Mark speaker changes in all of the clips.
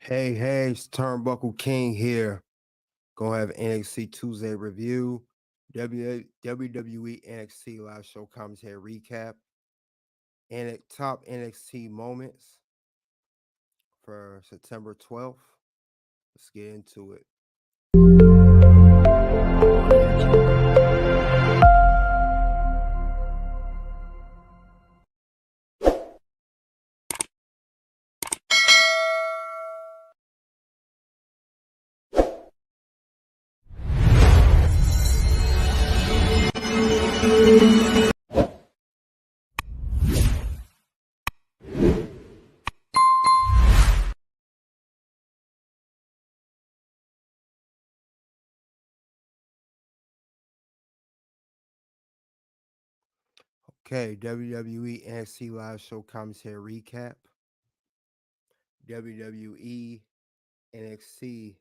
Speaker 1: Hey, it's Turnbuckle King here. Gonna have NXT Tuesday review, WWE NXT live show commentary recap, and top NXT moments for September 12th. Let's get into it. Okay, WWE NXT live show commentary recap, WWE NXT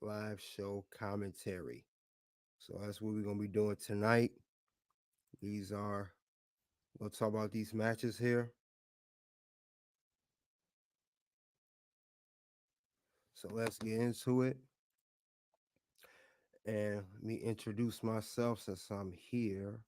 Speaker 1: live show commentary. So that's what we're gonna be doing tonight. We'll talk about these matches here. So let's get into it. And let me introduce myself since I'm here.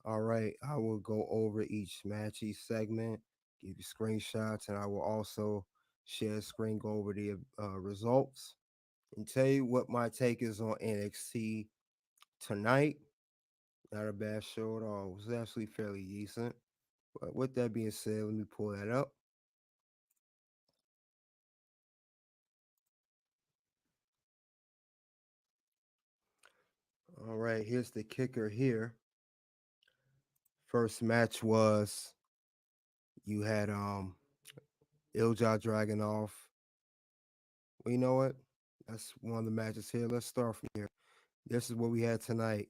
Speaker 1: All right, I will go over each match, each segment, give you screenshots, and I will also share a screen, go over the results, and tell you what my take is on NXT tonight. Not a bad show at all. It was actually fairly decent. But with that being said, let me pull that up. All right, here's the kicker here. First match was you had Ilja Dragunov. Well, you know what? That's one of the matches here. Let's start from here. This is what we had tonight.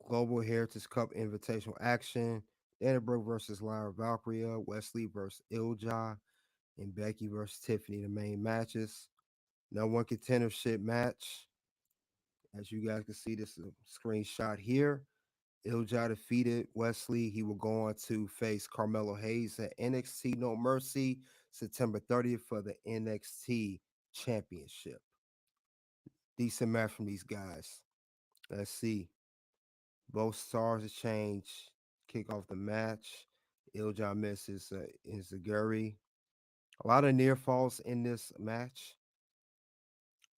Speaker 1: Global Heritage Cup Invitational Action. Dana Brooke versus Lyra Valkyria. Wesley versus Ilja. And Becky versus Tiffany, the main matches. Number one contendership match. As you guys can see, this is a screenshot here. Ilja defeated Wesley. He will go on to face Carmelo Hayes at NXT No Mercy September 30th for the NXT Championship. Decent match from these guys. Let's see. Both stars exchange, kick off the match. Ilja misses Inzaguri. A lot of near falls in this match.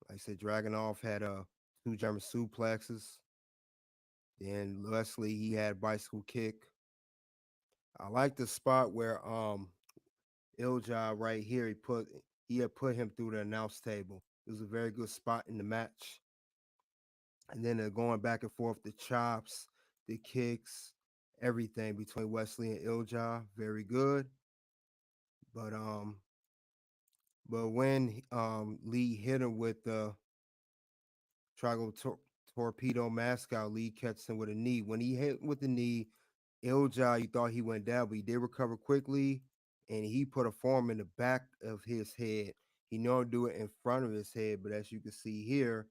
Speaker 1: Like I said, Dragunov had two German suplexes. Then Wesley, he had bicycle kick. I like the spot where Ilja right here, he had put him through the announce table. It was a very good spot in the match. And then going back and forth, the chops, the kicks, everything between Wesley and Ilja, very good. But when Lee hit him with the Triangle Torpedo mascot, Lee catches him with a knee. When he hit with the knee, Ilja, you thought he went down, but he did recover quickly, and he put a form in the back of his head. He normally do it in front of his head, but as you can see here,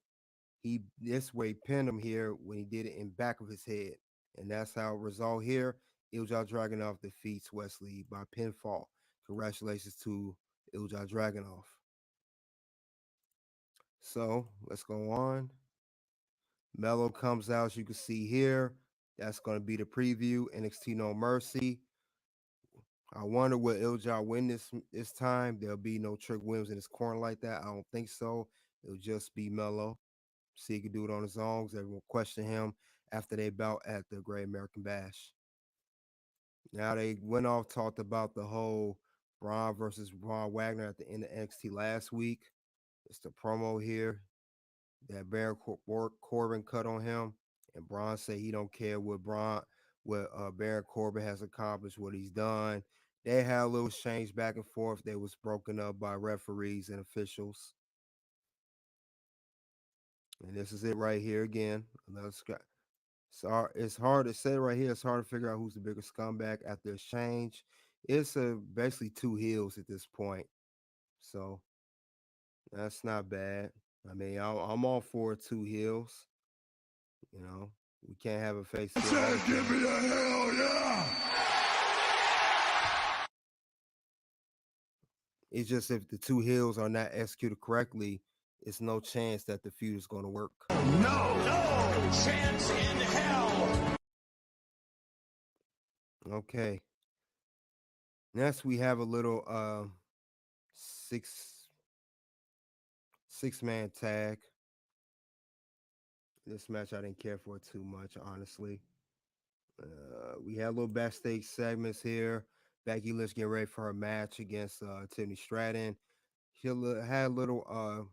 Speaker 1: this way pinned him here when he did it in back of his head. And that's how it resolved here. Ilja Dragunov defeats Wesley by pinfall. Congratulations to Ilja Dragunov. So let's go on. Mello comes out, as you can see here. That's going to be the preview. NXT No Mercy. I wonder will Ilja win this time. There'll be no Trick Williams in his corner like that. I don't think so. It'll just be Mello. See, he can do it on his own. Everyone question him after they bout at the Great American Bash. Now they went off, talked about the whole Braun versus Braun Wagner at the end of NXT last week. It's the promo here that Baron Corbin cut on him, and Braun said he don't care what Baron Corbin has accomplished, what he's done. They had a little exchange back and forth. They was broken up by referees and officials. And this is it right here again. Another it's hard to say right here. It's hard to figure out who's the bigger scumbag after exchange. It's basically two heels at this point. So that's not bad. I mean, I'm all for two heels. You know, We can't have a face
Speaker 2: I
Speaker 1: heel all
Speaker 2: said,
Speaker 1: the
Speaker 2: give
Speaker 1: time.
Speaker 2: me a hell yeah!
Speaker 1: It's just if the two heels are not executed correctly, it's no chance that the feud is going to work.
Speaker 2: No chance in hell.
Speaker 1: Okay. Next, we have a little six six man tag. This match I didn't care for too much, honestly. We had little backstage segments here. Becky Lynch getting ready for her match against Tiffany Stratton. Had a little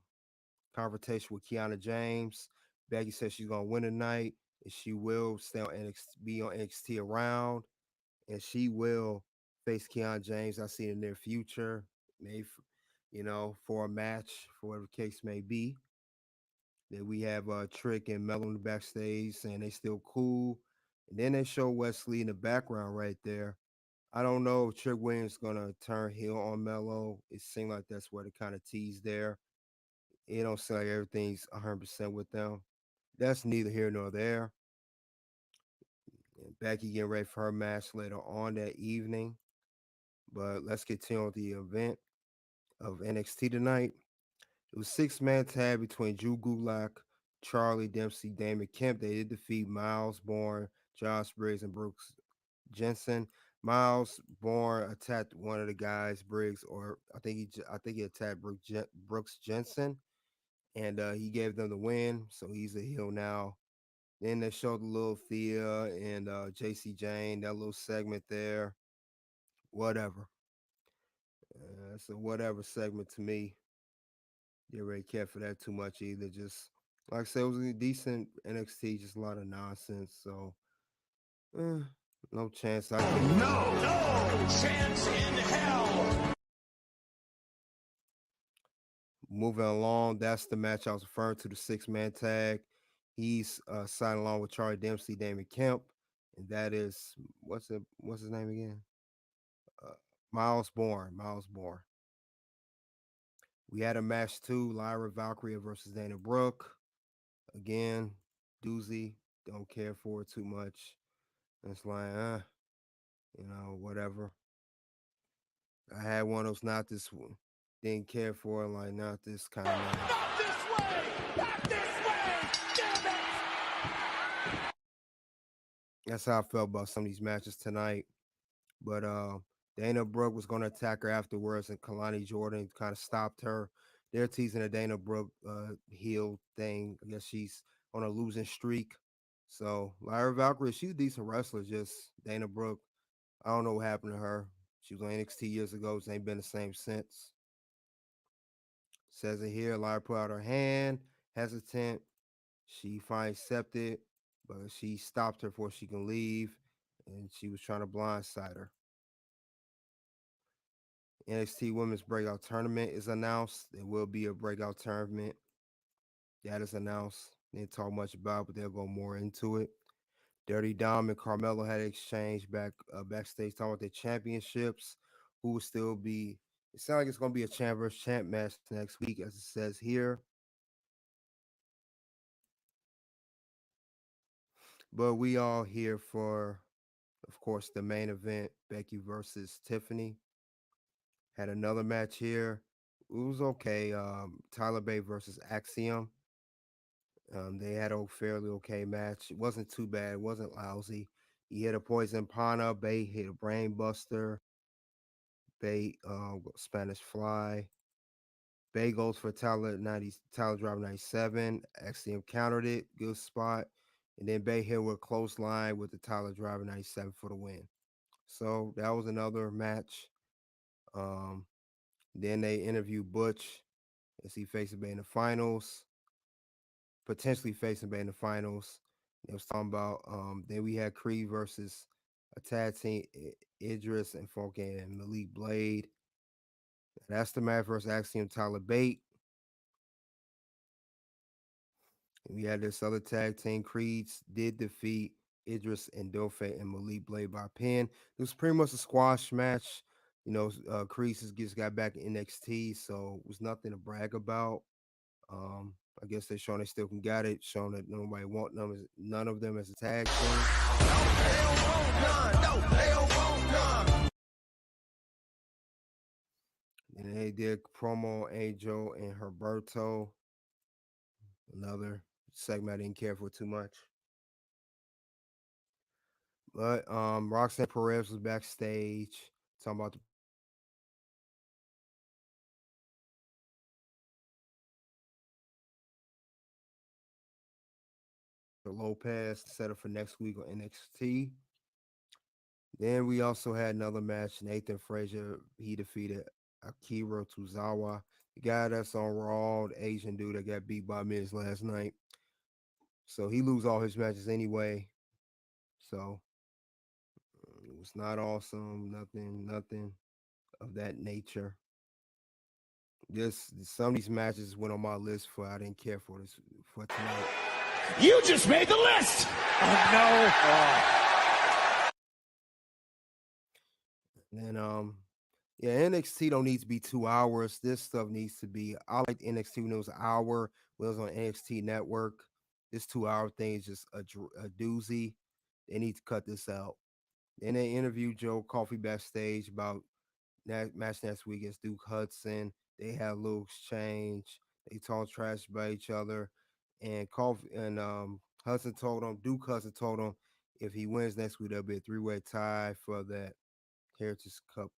Speaker 1: confrontation with Kiana James. Becky says she's gonna win tonight, and she will stay on NXT, be on NXT around, and she will face Kiana James. I see in the near future, maybe for a match, for whatever the case may be. Then we have Trick and Melo in the backstage saying they still cool. And then they show Wesley in the background right there. I don't know if Trick Williams gonna turn heel on Melo. It seemed like that's where they kind of teased there. It don't seem like everything's 100% with them. That's neither here nor there. And Becky getting ready for her match later on that evening. But let's continue with the event of NXT tonight. It was six-man tag between Drew Gulak, Charlie Dempsey, Damon Kemp. They did defeat Miles Bourne, Josh Briggs, and Brooks Jensen. Miles Bourne attacked one of the guys, Briggs, or I think he attacked Brooks Jensen, and he gave them the win. So he's a heel now. Then they showed the little Thea and JC Jane, that little segment there. Whatever. It's a whatever segment to me. Didn't really care for that too much either. Just like I said, it was a decent NXT, just a lot of nonsense. So, eh, no chance I care for it.
Speaker 2: No chance in hell.
Speaker 1: Moving along, that's the match I was referring to, the six-man tag. He's signing along with Charlie Dempsey, Damon Kemp, and that is what's his name again? Uh, Miles Bourne. Miles Bourne. We had a match too, Lyra Valkyria versus Dana Brooke. Again, doozy. Don't care for it too much. It's like, whatever. I had one of those not this one. Didn't care for it, like not this kind of match.
Speaker 2: Not this way. Not this way. Damn it.
Speaker 1: That's how I felt about some of these matches tonight. But Dana Brooke was going to attack her afterwards, and Kalani Jordan kind of stopped her. They're teasing the Dana Brooke heel thing. I guess she's on a losing streak. So Lyra Valkyrie, she's a decent wrestler. Just Dana Brooke, I don't know what happened to her. She was on NXT years ago. She ain't been the same since. Says it here. Lyra put out her hand, hesitant. She finally accepted, but she stopped her before she can leave, and she was trying to blindside her. NXT Women's Breakout Tournament is announced. There will be a breakout tournament that is announced. They didn't talk much about it, but they'll go more into it. Dirty Dom and Carmelo had an exchange backstage talking about their championships. Who will still be? It sounds like it's going to be a champ versus champ match next week, as it says here. But we all here for, of course, the main event: Becky versus Tiffany. Had another match here. It was okay. Tyler Bay versus Axiom. They had a fairly okay match. It wasn't too bad. It wasn't lousy. He hit a poison pana. Bay hit a brain buster. Bay Spanish fly. Bay goes for Tyler Driver 97. Axiom countered it. Good spot. And then Bay hit with a close line with the Tyler Driver 97 for the win. So that was another match. Um, then they interviewed Butch as he faces Bay in the finals, potentially facing Bay in the finals. They was talking about then we had Creed versus a tag team, Idris and Funk and Malik Blade. That's the match versus Axiom Tyler Bate. And we had this other tag team, Creeds did defeat Idris and Dofe and Malik Blade by pin. It was pretty much a squash match. Creeds just got back in NXT, so it was nothing to brag about. I guess they're showing they still can got it, showing that nobody want them as none of them as a tag team. And they did promo Angel and Herberto. Another segment I didn't care for too much. But Roxanne Perez was backstage talking about the Lopez set up for next week on NXT. Then we also had another match. Nathan Frazier, he defeated Akira Tozawa, the guy that's on Raw, the Asian dude that got beat by Miz last night. So he lose all his matches anyway. So it was not awesome, nothing of that nature. This some of these matches went on my list for I didn't care for this for tonight.
Speaker 2: You just made the list! Oh, no.
Speaker 1: And yeah, NXT don't need to be 2 hours. This stuff needs to be. I like NXT when it was an hour. When it was on NXT Network. This 2 hour thing is just a doozy. They need to cut this out. Then they interviewed Joe Coffey backstage about that match next week against Duke Hudson. They had a little exchange. They talked trash about each other. And Coffey and Duke Hudson told him if he wins next week, there'll be a 3-way tie for that Heritage Cup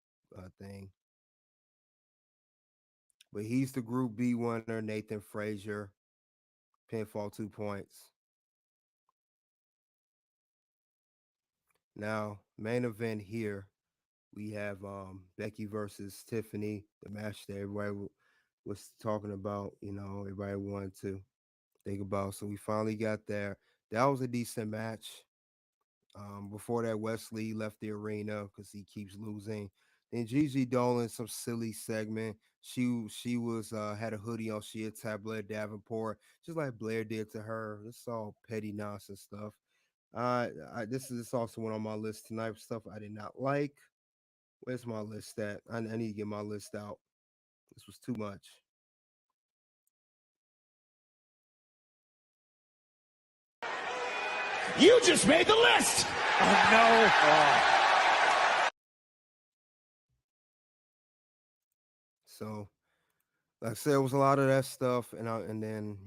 Speaker 1: thing. But he's the Group B winner, Nathan Frazier. Pinfall 2 points. Now, main event here, we have Becky versus Tiffany, the match that everybody was talking about, everybody wanted to think about. So we finally got there. That was a decent match. Before that, Wesley left the arena because he keeps losing. Then Gigi Dolan, some silly segment. She was had a hoodie on. She attacked Blair Davenport, just like Blair did to her. This is all petty nonsense stuff. This also went on my list tonight. Stuff I did not like. Where's my list at? I need to get my list out. This was too much.
Speaker 2: You just made the list! Oh, no.
Speaker 1: So, like I said, it was a lot of that stuff, and then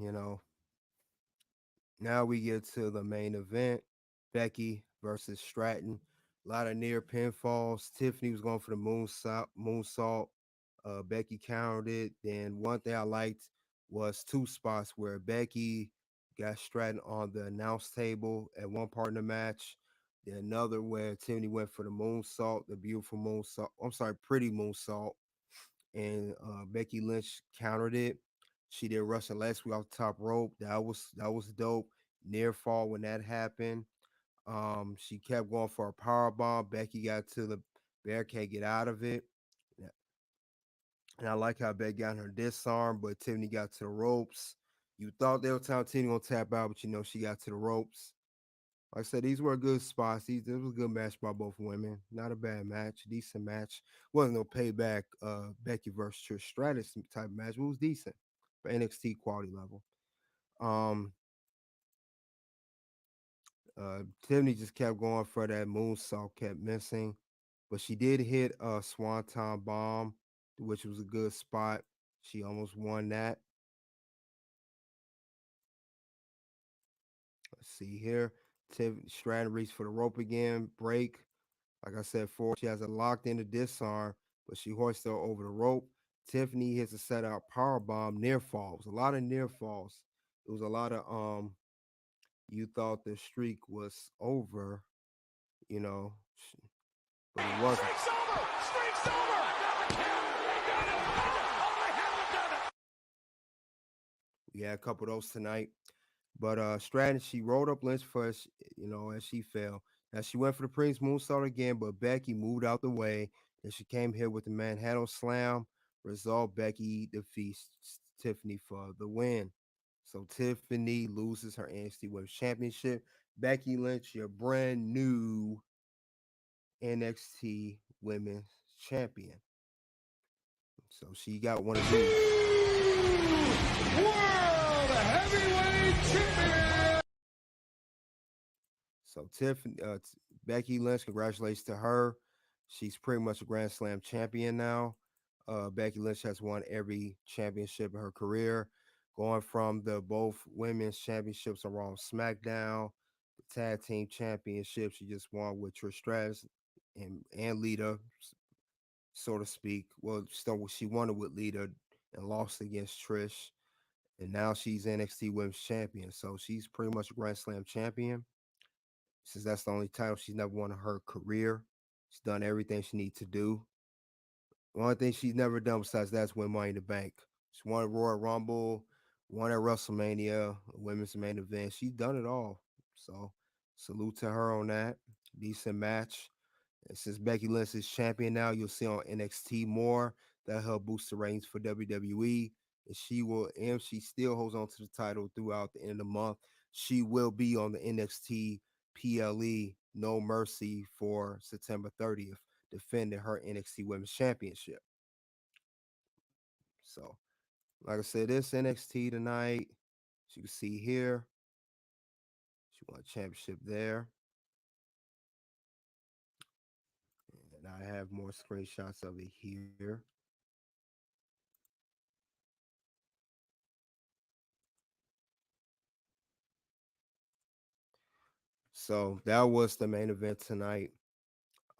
Speaker 1: now we get to the main event: Becky versus Stratton. A lot of near pinfalls. Tiffany was going for the moonsault. Becky countered it. Then one thing I liked was 2 spots where Becky got Stratton on the announce table at one part in the match. Then another where Tiffany went for the moonsault, the beautiful moonsault. I'm sorry, pretty moonsault. And Becky Lynch countered it. She did Russian last week off the top rope. That was dope. Near fall when that happened. She kept going for a power bomb. Becky got to the barricade, get out of it. And I like how Becky got her disarm, but Tiffany got to the ropes. You thought they were telling Tiffany gonna tap out, but she got to the ropes. Like I said, these were good spots. This was a good match by both women. Not a bad match, decent match. Wasn't no payback Becky versus Trish Stratus type of match, but it was decent for NXT quality level. Tiffany just kept going for that moonsault, kept missing. But she did hit a Swanton bomb, which was a good spot. She almost won that. Let's see here. Stratton reached for the rope again. Break. Like I said, she has it locked in the disarm, but she hoists her over the rope. Tiffany hits a set out power bomb, near falls. A lot of near falls. It was a lot of you thought the streak was over, but it wasn't.
Speaker 2: Streak's over! Streak's over!
Speaker 1: We had a couple of those tonight. But Stratton, she rolled up Lynch first, as she fell. Now she went for the Prince moonsault again, but Becky moved out the way. And she came here with the Manhattan Slam. Result, Becky defeats Tiffany for the win. So Tiffany loses her NXT Women's Championship. Becky Lynch, your brand new NXT Women's Champion. So she got one of these.
Speaker 2: World
Speaker 1: So Becky Lynch, congratulations to her. She's pretty much a Grand Slam champion now. Becky Lynch has won every championship in her career, going from the both women's championships on Raw and SmackDown, the tag team championship she just won with Trish Stratus and Lita, so to speak. Well, she won it with Lita and lost against Trish, and now she's NXT Women's Champion. So she's pretty much a Grand Slam champion. Since that's the only title she's never won in her career, she's done everything she needs to do. The only thing she's never done besides that's win Money in the Bank. She won a Royal Rumble, won at WrestleMania, a women's main event. She's done it all. So salute to her on that. Decent match. And since Becky Lynch is champion now, you'll see on NXT more. That'll help boost the ratings for WWE. And she still holds on to the title throughout the end of the month. She will be on the NXT PLE No Mercy for September 30th, defending her NXT Women's Championship. So, like I said, this NXT tonight, as you can see here, she won a championship there. And I have more screenshots of it here. So that was the main event tonight.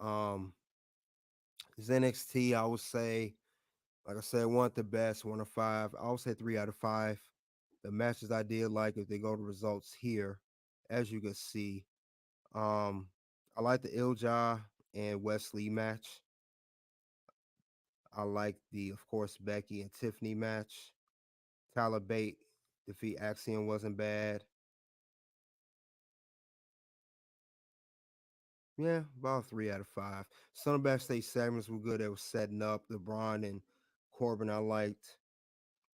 Speaker 1: It's NXT, I would say, like I said, one of the best, 1 of 5. I would say 3 out of 5. The matches I did like, if they go to results here, as you can see, I like the Ilja and Wesley match. I like of course, Becky and Tiffany match. Tyler Bate defeat Axiom wasn't bad. Yeah, about 3 out of 5. Some of the backstage segments were good. They were setting up the Braun and Corbin I liked.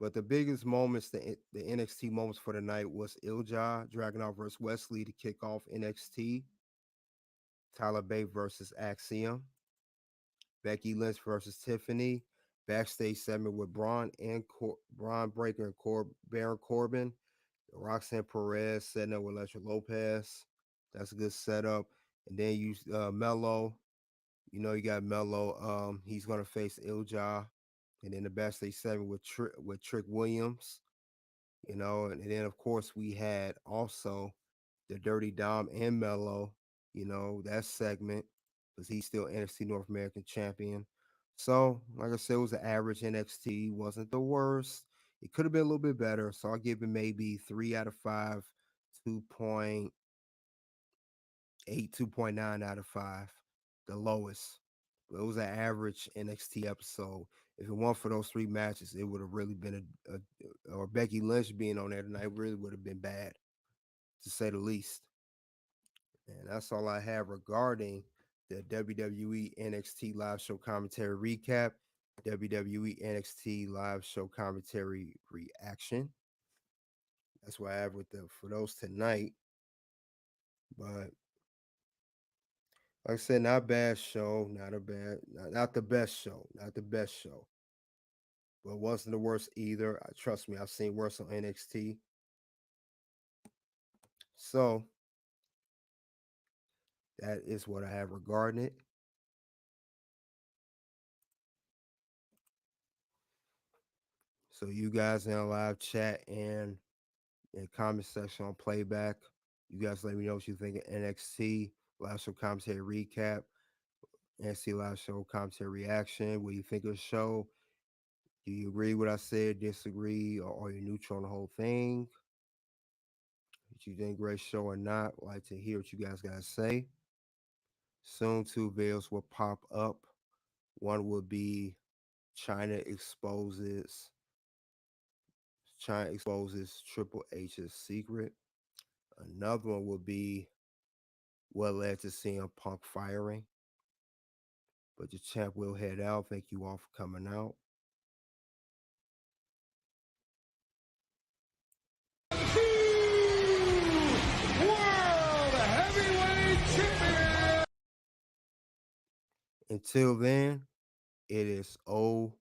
Speaker 1: But the biggest moments, the NXT moments for the night was Ilja Dragunov versus Wesley to kick off NXT. Tyler Bate versus Axiom. Becky Lynch versus Tiffany. Backstage segment with Braun Breaker and Baron Corbin. Roxanne Perez setting up with Elektra Lopez. That's a good setup. And then you Mello. You know you got Mello. He's gonna face Ilja. And then the backstage segment with Trick Williams. You know, and then of course we had also the Dirty Dom and Mello. You know that segment because he's still NXT North American champion. So, like I said, it was an average NXT. Wasn't the worst. It could have been a little bit better. So I'll give it maybe 3 out of 5, 2.8, 2.9 out of 5, the lowest. But it was an average NXT episode. If it weren't for those 3 matches, it would have really been or Becky Lynch being on there tonight really would have been bad, to say the least. And that's all I have regarding the WWE NXT live show commentary recap, WWE NXT live show commentary reaction. That's what I have for those tonight. But like I said, not a bad show, not the best show, not the best show. But it wasn't the worst either. Trust me, I've seen worse on NXT. So that is what I have regarding it. So you guys in the live chat and in the comment section on playback, you guys let me know what you think of NXT live show commentary recap, NXT live show commentary reaction. What do you think of the show? Do you agree with what I said, disagree, or are you neutral on the whole thing? Did you think great show or not? I'd like to hear what you guys got to say. Soon 2 videos will pop up. One will be China exposes Triple H's secret. Another one will be what led to CM Punk firing. But the champ will head out. Thank you all for coming out.
Speaker 2: World Heavyweight Champion.
Speaker 1: Until then, it is OUT.